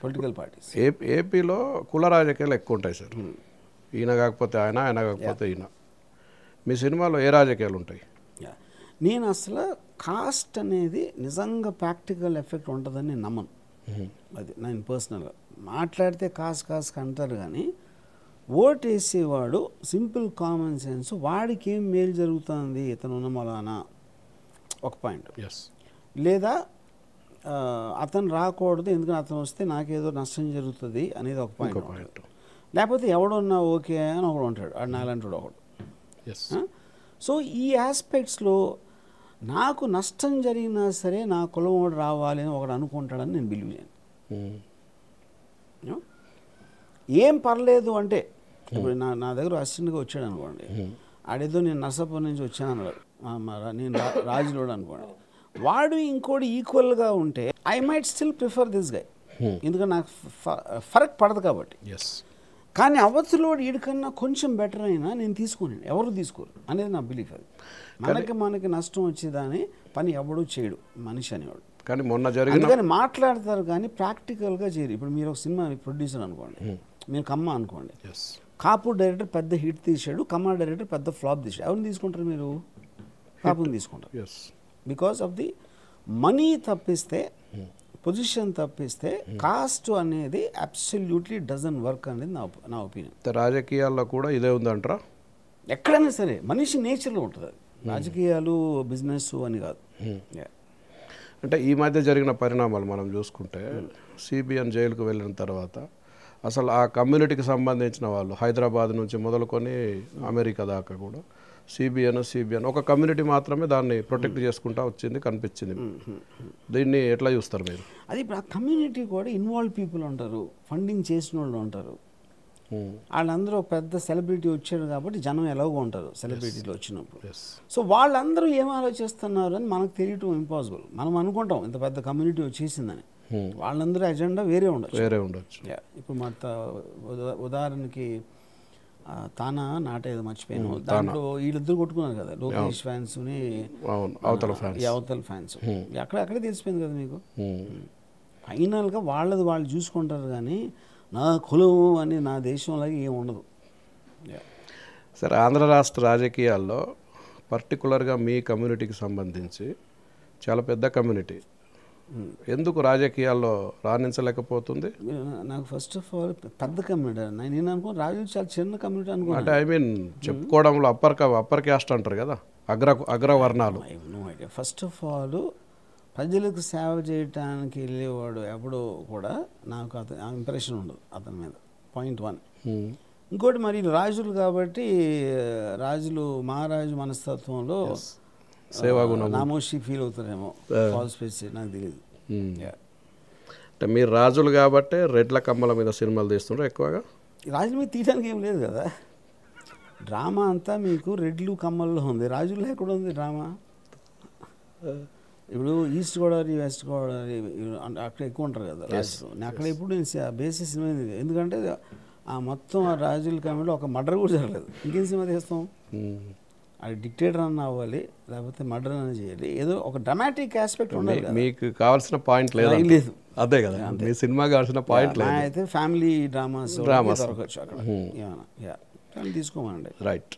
Political parties. ఏపీలో కుల రాజకీయాలు ఎక్కువ ఉంటాయి సార్. ఈయన కాకపోతే ఆయన, ఆయన కాకపోతే ఈయన. మీ సినిమాలో ఏ రాజకీయాలు ఉంటాయి? నేను అసలు కాస్ట్ అనేది నిజంగా ప్రాక్టికల్ ఎఫెక్ట్ ఉంటుందని నేను నమ్మను. అది నేను పర్సనల్గా మాట్లాడితే కాస్ట్ అంటారు కానీ ఓట్ వేసేవాడు సింపుల్ కామన్ సెన్స్, వాడికి ఏం మేలు జరుగుతుంది ఇతను ఉన్న మూలాన ఒక పాయింట్. లేదా అతను రాకూడదు ఎందుకంటే అతను వస్తే నాకేదో నష్టం జరుగుతుంది అనేది ఒక పాయింట్. లేకపోతే ఎవడున్నా ఓకే అని ఒకడు ఉంటాడు, ఆడు నాలంటాడు ఒకడు. సో ఈ ఆస్పెక్ట్స్లో నాకు నష్టం జరిగినా సరే నా కులం వాడు రావాలి అని ఒకడు అనుకుంటాడని నేను బిలీవ్ చేయను. ఏం పర్లేదు అంటే ఇప్పుడు నా దగ్గర అసిస్టెంట్గా వచ్చాడు అనుకోండి, ఆడేదో నేను నర్సాపూర్ నుంచి వచ్చాను అన్నాడు, నేను రాజులోడు అనుకోండి, వాడు ఇంకోటి ఈక్వల్గా ఉంటే I might still prefer this guy, ఎందుకంటే నాకు ఫరక్ పడదు కాబట్టి. కానీ అవతలోడు వీడికన్నా కొంచెం బెటర్ అయినా నేను తీసుకోను, ఎవరు తీసుకోరు అనేది నా బిలీఫ్. అది మనకి నష్టం వచ్చేదాని పని ఎవడూ చేయడు మనిషి అనేవాడు. కానీ మొన్న జరిగిన కానీ మాట్లాడతారు కానీ ప్రాక్టికల్గా చేయరు. ఇప్పుడు మీరు ఒక సినిమా ప్రొడ్యూసర్ అనుకోండి, మీరు కమ్మ అనుకోండి, కాపు డైరెక్టర్ పెద్ద హిట్ తీసాడు, కమ్మ డైరెక్టర్ పెద్ద ఫ్లాప్ తీసాడు, ఎవరిని తీసుకుంటారు మీరు? కాపుని తీసుకుంటారు. బికాస్ ఆఫ్ ది మనీ తప్పిస్తే, పొజిషన్ తప్పిస్తే కాస్ట్ అనేది అబ్సల్యూట్లీ డజన్ వర్క్ అనేది నా ఒపీనియన్. రాజకీయాల్లో కూడా ఇదే ఉందంటారా? ఎక్కడైనా సరే మనిషి నేచర్లో ఉంటుంది అది, రాజకీయాలు బిజినెస్ అని కాదు. అంటే ఈ మధ్య జరిగిన పరిణామాలు మనం చూసుకుంటే సిబిఎన్ జైలుకు వెళ్ళిన తర్వాత అసలు ఆ కమ్యూనిటీకి సంబంధించిన వాళ్ళు హైదరాబాద్ నుంచి మొదలుకొని అమెరికా దాకా కూడా సిబిఎన్ ఒక కమ్యూనిటీ మాత్రమే దాన్ని ప్రొటెక్ట్ చేసుకుంటూ వచ్చింది, కనిపించింది. దీన్ని ఎట్లా చూస్తారు మీరు? అది ఇప్పుడు ఆ కమ్యూనిటీ కూడా ఇన్వాల్వ్ పీపుల్ ఉంటారు, ఫండింగ్ చేసిన వాళ్ళు ఉంటారు, వాళ్ళందరూ పెద్ద సెలబ్రిటీ వచ్చారు కాబట్టి జనం ఎలాగో ఉంటారు సెలబ్రిటీలు వచ్చినప్పుడు. సో వాళ్ళందరూ ఏం ఆలోచిస్తున్నారు అని మనకు తెలియటం ఇంపాసిబుల్. మనం అనుకుంటాం ఇంత పెద్ద కమ్యూనిటీ వచ్చేసిందని, వాళ్ళందరూ ఎజెండా వేరే ఉండొచ్చు. ఇప్పుడు మా ఉదాహరణకి తానా నాటేదో మర్చిపోయాను, దాంట్లో వీళ్ళిద్దరు కొట్టుకున్నారు కదా, లోకేష్ ఫ్యాన్స్ అవతల ఫ్యాన్స్, అక్కడే తెలిసిపోయింది కదా మీకు. ఫైనల్గా వాళ్ళది వాళ్ళు చూసుకుంటారు కానీ నా కులం అని నా దేశంలాగా ఏం ఉండదు. సరే, ఆంధ్ర రాష్ట్ర రాజకీయాల్లో పర్టికులర్గా మీ కమ్యూనిటీకి సంబంధించి చాలా పెద్ద కమ్యూనిటీ, ఎందుకు రాజకీయాల్లో రాణించలేకపోతుంది? నాకు ఫస్ట్ ఆఫ్ ఆల్ పెద్ద కమ్యూనిటీ నేను అనుకోను, రాజు చాలా చిన్న కమ్యూనిటీ అనుకోను. అంటే ఐ మీన్ చెప్పుకోవడంలో అప్పర్ క్యాస్ట్ అంటారు కదా, అగ్రవర్ణాలు. ఫస్ట్ ఆఫ్ ఆల్ ప్రజలకు సేవ చేయటానికి వెళ్ళేవాడు ఎప్పుడూ కూడా నాకు అతని ఇంప్రెషన్ ఉండదు అతని మీద, పాయింట్ 1. ఇంకోటి మరి రాజులు కాబట్టి రాజులు మహారాజు మనస్తత్వంలో నామోషి ఫీల్ అవుతారేమో, ఫాల్స్ ఫేస్ నాకు తెలియదు. అంటే మీరు రాజులు కాబట్టి రెడ్ల కమ్మల మీద సినిమాలు తీస్తుంటారు ఎక్కువగా. రాజుల మీద తీయడానికి ఏం లేదు కదా, డ్రామా అంతా మీకు రెడ్లు కమ్మల్లో ఉంది, రాజుల్లో ఎక్కడ ఉంది డ్రామా? ఇప్పుడు ఈస్ట్ గోదావరి వెస్ట్ గోదావరి అక్కడ ఎక్కువ ఉంటారు కదా రాజులు, నేను అక్కడ ఎప్పుడు నేను బేసిస్ సినిమా, ఎందుకంటే ఆ మొత్తం ఆ రాజుల కమ్మలో ఒక మర్డర్ కూడా జరగలేదు, ఇంకేం సినిమా తీస్తాం? అది డిక్టేటర్ అన్న అవ్వాలి, లేకపోతే మర్డర్ అని చేయాలి, ఏదో ఒక డ్రామాటిక్ ఆస్పెక్ట్ ఉండాలి. మీకు కావాల్సిన పాయింట్ లేదు, అదే కదా మీ సినిమా కావాల్సిన పాయింట్ లేదు. అయితే ఫ్యామిలీ డ్రామాస్ దొరకచ్చు అక్కడ, ఏమైనా తీసుకోమండి. రైట్.